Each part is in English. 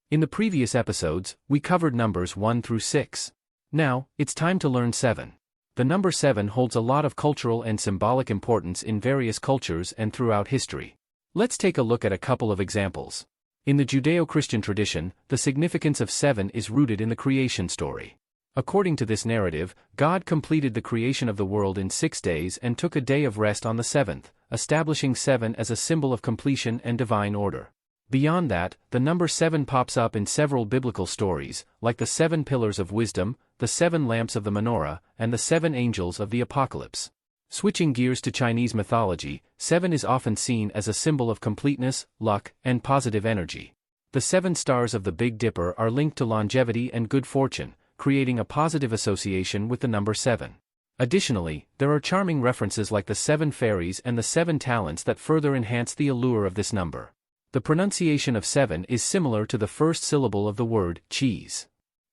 In the previous episodes, we covered numbers 1 through 6. Now, it's time to learn 7. The number 7 holds a lot of cultural and symbolic importance in various cultures and throughout history. Let's take a look at a couple of examples. In the Judeo-Christian tradition, the significance of 7 is rooted in the creation story. According to this narrative, God completed the creation of the world in 6 days and took a day of rest on the seventh, establishing 7 as a symbol of completion and divine order. Beyond that, the number 7 pops up in several biblical stories, like the 7 pillars of wisdom, the 7 lamps of the menorah, and the 7 angels of the apocalypse. Switching gears to Chinese mythology, 7 is often seen as a symbol of completeness, luck, and positive energy. The 7 stars of the Big Dipper are linked to longevity and good fortune, creating a positive association with the number 7. Additionally, there are charming references like the 7 fairies and the 7 talents that further enhance the allure of this number. The pronunciation of 7 is similar to the first syllable of the word cheese.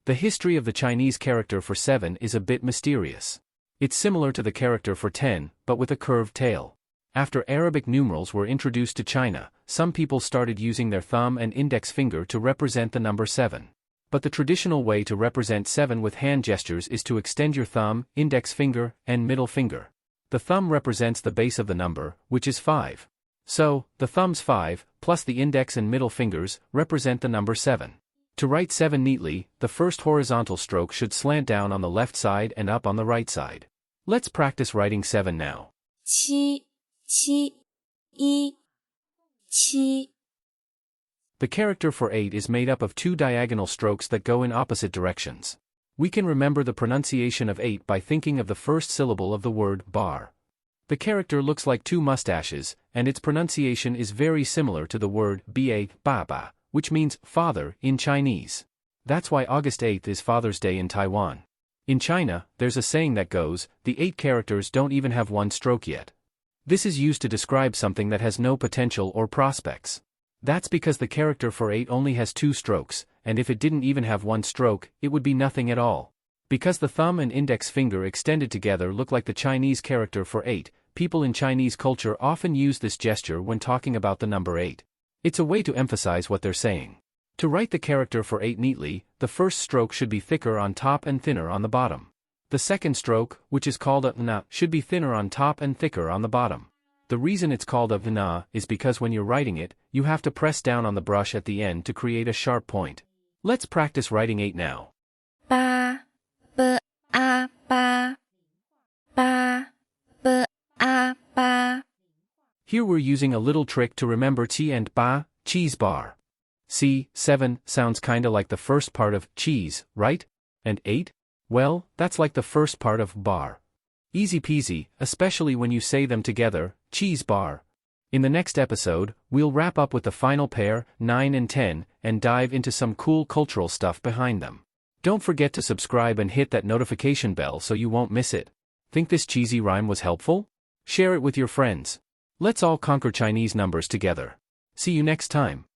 The history of the Chinese character for 7 is a bit mysterious. It's similar to the character for 10, but with a curved tail. After Arabic numerals were introduced to China, some people started using their thumb and index finger to represent the number 7. But the traditional way to represent 7 with hand gestures is to extend your thumb, index finger, and middle finger. The thumb represents the base of the number, which is 5. So, the thumb's 5, plus the index and middle fingers, represent the number 7. To write 7 neatly, the first horizontal stroke should slant down on the left side and up on the right side. Let's practice writing 7 now. 7, 7, 1, 7. The character for 8 is made up of 2 diagonal strokes that go in opposite directions. We can remember the pronunciation of 8 by thinking of the first syllable of the word bar. The character looks like 2 mustaches, and its pronunciation is very similar to the word ba, which means father in Chinese. That's why August 8th is Father's Day in Taiwan. In China, there's a saying that goes, the 8 characters don't even have 1 stroke yet. This is used to describe something that has no potential or prospects. That's because the character for 8 only has 2 strokes, and if it didn't even have 1 stroke, it would be nothing at all. Because the thumb and index finger extended together look like the Chinese character for 8, people in Chinese culture often use this gesture when talking about the number 8. It's a way to emphasize what they're saying. To write the character for 8 neatly, the first stroke should be thicker on top and thinner on the bottom. The second stroke, which is called a na, should be thinner on top and thicker on the bottom. The reason it's called a na is because when you're writing it, you have to press down on the brush at the end to create a sharp point. Let's practice writing 8 now. 8, ba, a, ba. 8, ba, a, ba. Here we're using a little trick to remember chi and ba, cheese bar. See, 7 sounds kinda like the first part of cheese, right? And 8? Well, that's like the first part of bar. Easy peasy, especially when you say them together, cheese bar. In the next episode, we'll wrap up with the final pair, 9 and 10, and dive into some cool cultural stuff behind them. Don't forget to subscribe and hit that notification bell so you won't miss it. Think this cheesy rhyme was helpful? Share it with your friends. Let's all conquer Chinese numbers together. See you next time.